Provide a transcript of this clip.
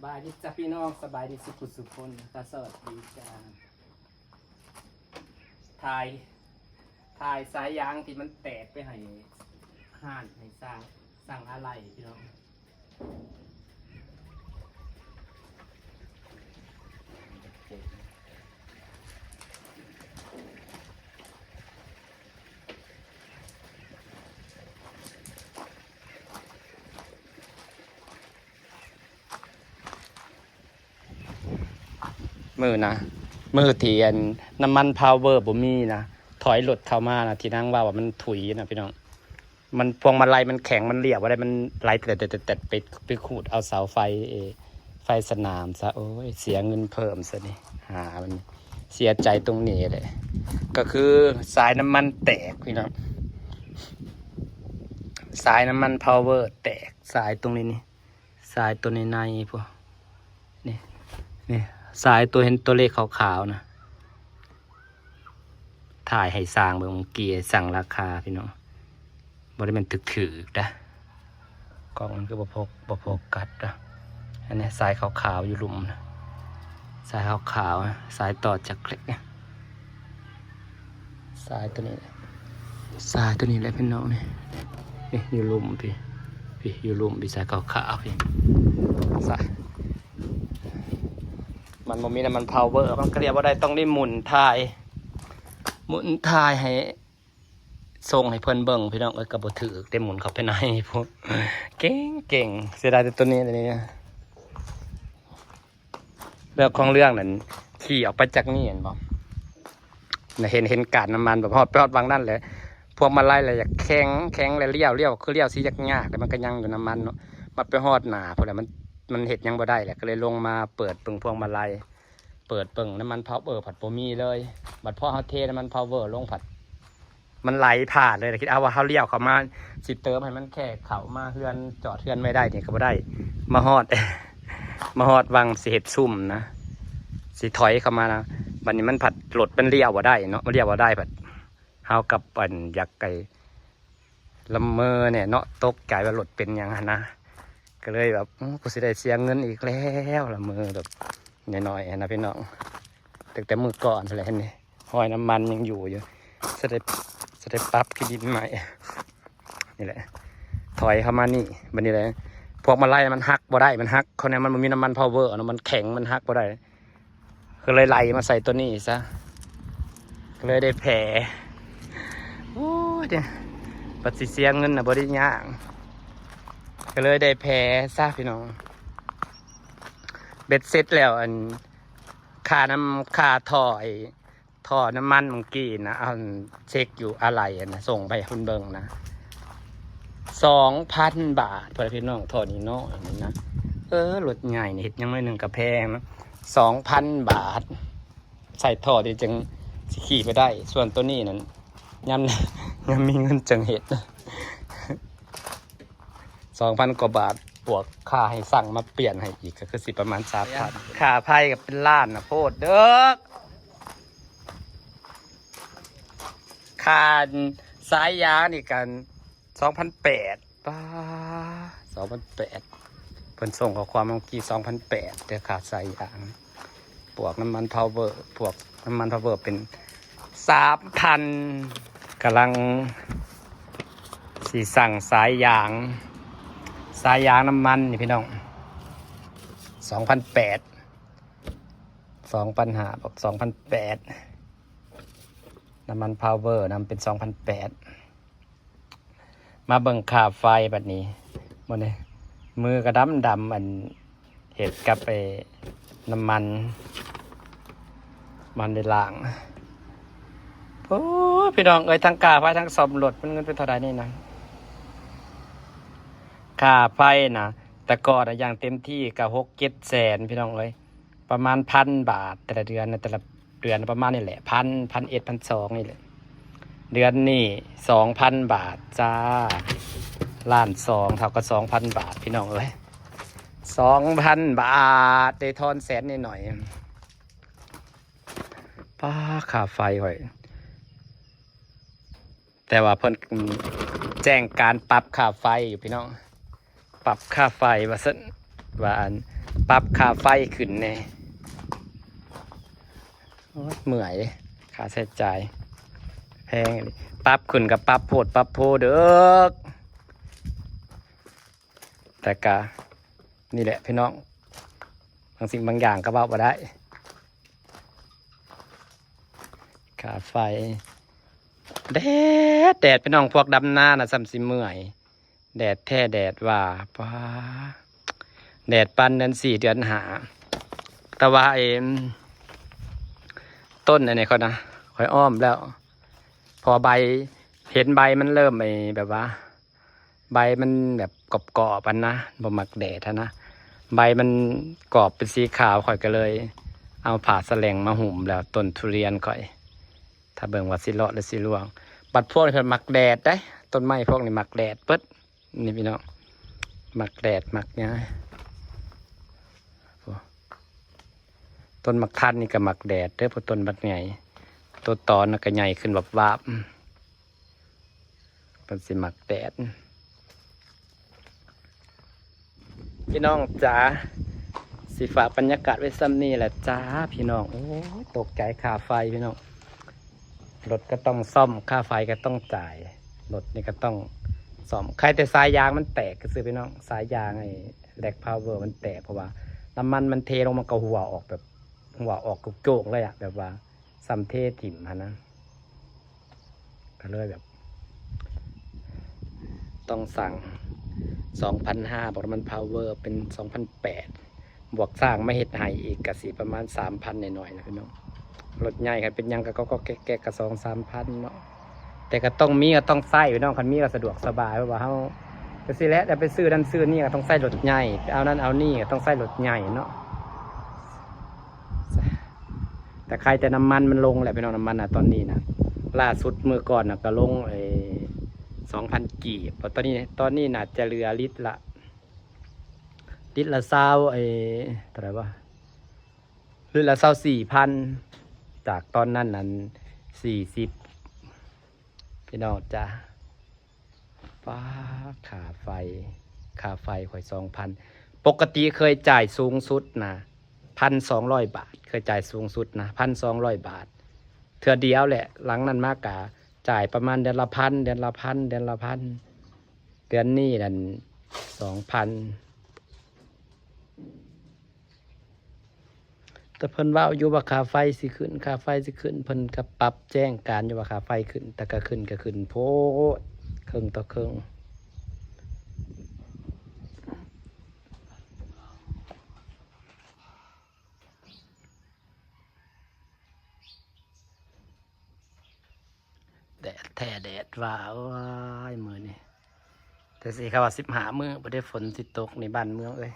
บายดีจ้าพี่น้องสบายดีสุขคนตาสวัสดีจ้าถ่ายสายยางที่มันแตกไปให้ห่านให้สร้างอะไรพี่น้องมือเทียนน้ำมันพาวเวอร์บ่มีนะถอยรถเข้ามานะที่นั่งว่ามันถุยนะพี่น้องมันพวงมาลัยมันแข็งมันเรียบว่าได้มันไหลแต่ไปขูดเอาเสาไฟสนามซะโอ้ยเสียเงินเพิ่มซะนี่มันเสียใจตรงนี้เลยก็คือสายน้ำมันแตกพี่น้องสายน้ำมันพาวเวอร์แตกสายตรงนี้นี่สายตัวในพวกนี่สายตัวเห็นตัวเลขขาวๆนะถ่ายให้สร้างเบิ่งเกียร์สั่งราคาพี่น้องบริเวณถือนะกล้องมันก็บ่พกกัดนะอันนี้สายขาวๆอยู่หลุมนะสายขาวๆสายต่อจากเล็กเนี่ยสายตัวนี้แหละพี่น้องนี่อยู่หลุมพี่อยู่หลุมพี่สายขาวๆพี่สายมันบ่มีน้ำมันพาวเวอร์มันก็เรียกว่าได้ต้องได้หมุนถ่ายให้ส่งให้เพิ่นเบิ่งพี่น้องก็บ่ถือได้หมุนเข้าไปในพวกเก่งเสียดายแต่ตัวนี้เลยเนี่ยเรื่องของเรื่องนั้นขี่ออกไปจากนี่เห็นบ่เห็นการน้ำมันแบบฮอดวางนั่นเลยพวกมาไล่อะไรอยากแข็งแล้วเลี้ยวคือเลี้ยวสิยากแต่มันก็ยังอยู่น้ำมันเนาะมันไปฮอดหนาเพราะอะไรมันเห็ดยังบ่ได้แหละก็เลยลงมาเปิดปึงพวงมาลัยเปิดปึงน้ำมันพาวเวอร์ผัดโปมีเลยบัดพ่อเขาเทน้ำมันพาวเวอร์ลงผัดมันไหลผ่านเลยคิดเอาว่าเขาเลี้ยวเขามาสิเติมให้มันแค่เขามาเฮือนจอดเฮือนไม่ได้เนี่ยก็บ่ได้มาฮอดวังสิเห็ดซุ่มนะสิถอยเข้ามานะบัดนี้มันผัดหลดเป็นเลี้ยวบ่ได้เนาะมันเลี้ยวบ่ได้ผัดเฮากับปั่นอยากไก่ละเมอเนี่ยเนาะตกใจว่าหลดเป็นยังไงนะก็เลยแบบกูสิได้เสียเงินอีกแล้วละมือแบบน้อยๆนะพี่น้องแต่มือก่อนอะไรนี่ห้อยน้ำมันยังอยู่จะได้ปรับขี้ดินใหม่นี่แหละถอยเข้ามานี่บันนี้เลยพวกมาไล่มันหักบ่ได้มันหักเขาเนี่ยมันมีน้ำมันพาวเวอร์นะมันแข็งมันหักบ่ได้ก็เลยไล่มาใส่ตัวนี้ซะก็เลยได้แผลโอ้ยเนี่ยปัดสิเสียเงินนะบ่ได้ยากก็เลยได้แพ้ซะพี่น้องเบ็ดเสร็จแล้วค่าท่อน้ำมันเมื่อกี้นะเช็คอยู่อะไรนะส่งไปคุณเบิงนะ 2,000 บาทเพื่อนพี่น้องท่อนี้น้อยนี่นะรถใหญ่นี่เห็ดยังไม่หนึ่งกระแพงนะ 2,000 บาทใส่ท่อดีจึงสิขี่ไปได้ส่วนตัวนี้นั้นยังมีเงินจังเห็ด2,000 กว่าบาทบวกค่าให้สั่งมาเปลี่ยนให้อีกก็คือสิประมาณ 3,000 ค่าไพ่กับเป็นล้านนะโพดเด้อค่าสายยางนี่กัน 2,800 ป้า 2,800 เพิ่นส่งข้อความเมื่อกี้ 2,800แต่ค่าสายยางบวกน้ำมันพาวเวอร์เป็น 3,000 กำลังสิสั่งสายยางน้ำมันนี่พี่น้อง 2,800 2,500 บอก 2,800 น้ำมันพาวเวอร์นำเป็น 2,800 มาเบิ่งค่าไฟบัดนี้หมดเลยมือกระดำอันเห็ดกับไปน้ำมันได้ล้างโอ้พี่น้องทั้งค่าไฟทั้งซ่อมรถมันเงินเป็นเท่าไหร่นี่นะค่าไฟนะแต่ก่อนอย่างเต็มที่ก็6-7 แสนพี่น้องประมาณ 1,000 บาทแต่ละเดือนนะแต่ละเดือนประมาณนี่แหละ1,100-1,200นี่แหละเดือนนี้ 2,000 บาทจ้า1,200,000เท่ากับ 2,000 บาทพี่น้อง 2,000 บาทได้ทอนแสนนิดหน่อยป้าค่าไฟแต่ว่าเพิ่นแจ้งการปรับค่าไฟอยู่พี่น้องปรับค่าไฟว่า ปรับค่าไฟขึ้นแน่โอ๊ยเมื่อยค่าใช้จ่ายแพงเลยปรับขึ้นกับปรับโพดปรับโพเด้อแต่กะนี่แหละพี่น้องบางสิ่งบางอย่างก็เบาไปได้ค่าไฟแดดพี่น้องพวกดำนาน่ะซ้ำสิเมื่อยแดดแท้แดดว่าป้าแดดปันเดือน4เดือน5แต่ว่าต้นอันนี้เขานะค่อยอ้อมแล้วพอใบเห็นใบมันเริ่มแบบว่าใบมันแบบกรอบๆอันนะบ่มักแดดนะใบมันกรอบเป็นสีขาวข่อยก็เลย เอาผ่าแสลงมาหุ่มแล้วต้นทุเรียนข่อยถ้าเบิ่งว่าสิเลาะหรือสิร่วงบัดพวกนี้เพิ่นมักแดดได้ต้นไม้พวกนี้มักแดดเปิดนี่พี่น้องมักแดดมักหยังต้นมักทันนี่ก็มักแดดเด้อพวกต้นบักใหญ่ต้นตอนก็ใหญ่ขึ้นแบบวาบเป็นสิมักแดดพี่น้องจ๋าสีฟ้าบรรยากาศไว้ซ้ำนี่แหละจ้าพี่น้องโอ้ยตกใจค่าไฟพี่น้องรถก็ต้องซ่อมค่าไฟก็ต้องจ่ายรถนี่ก็ต้องซ่อมใครแต่สายยางมันแตกก็ซื้อพี่น้องสายยางแลกพาวเวอร์มันแตกเพราะว่าน้ำมันเทลงมันก็หัวออกแบบหัวออกโจกเลยอะแบบว่าซัมเทถิ่มนะก็เลยแบบต้องสั่ง 2,500 บอกมันพาวเวอร์เป็น 2,800 บวกสร้างไม่เห็ดไห้อีกกะสีประมาณ 3,000 หน่อยๆนะพี่น้องรถใหญ่กันเป็นยังก็แก๊กกะ2-3,000เนาะแต่ก็ต้องมีก็ต้องใส่พี่น้องคันมีก็สะดวกสบายเพราะว่าเขาไปซื้อแล้วแต่ไปซื้อนั่นซื้อนี่ก็ต้องใส่รถใหญ่เอานั่นเอานี่ก็ต้องใส่รถใหญ่เนาะแต่ใครแต่น้ำมันมันลงแหละพี่น้องน้ำมันตอนนี้นะล่าสุดเมื่อก่อนก็ลง2,000 กีบตอนนี้น่าจะเหลือลิตรละ20เท่าไหร่วะลิตรละ24,000จากตอนนั้น40พี่น้องจ้าฟ้าค่าไฟข่อย2,000ปกติเคยจ่ายสูงสุดนะ1,200 บาทเคยจ่ายสูงสุดนะ1,200 บาทเทื่อเดียวแหละหลังนั้นมากกะจ่ายประมาณเดือนละ1,000เดือนนี้นั่น2,000แต่เพิ่นว่าอยู่ว่าค่าไฟสิขึ้นเพิ่นก็ปรับแจ้งการอยู่ว่าค่าไฟขึ้นแต่ก็ขึ้นโพดครึ่งต่อครึ่งแดดแท้แดดว่าว้ายมื้อนี้แต่สิเขาว่า15 มื้อบ่ได้ฝนสิตกในบ้านเมืองเอ้ย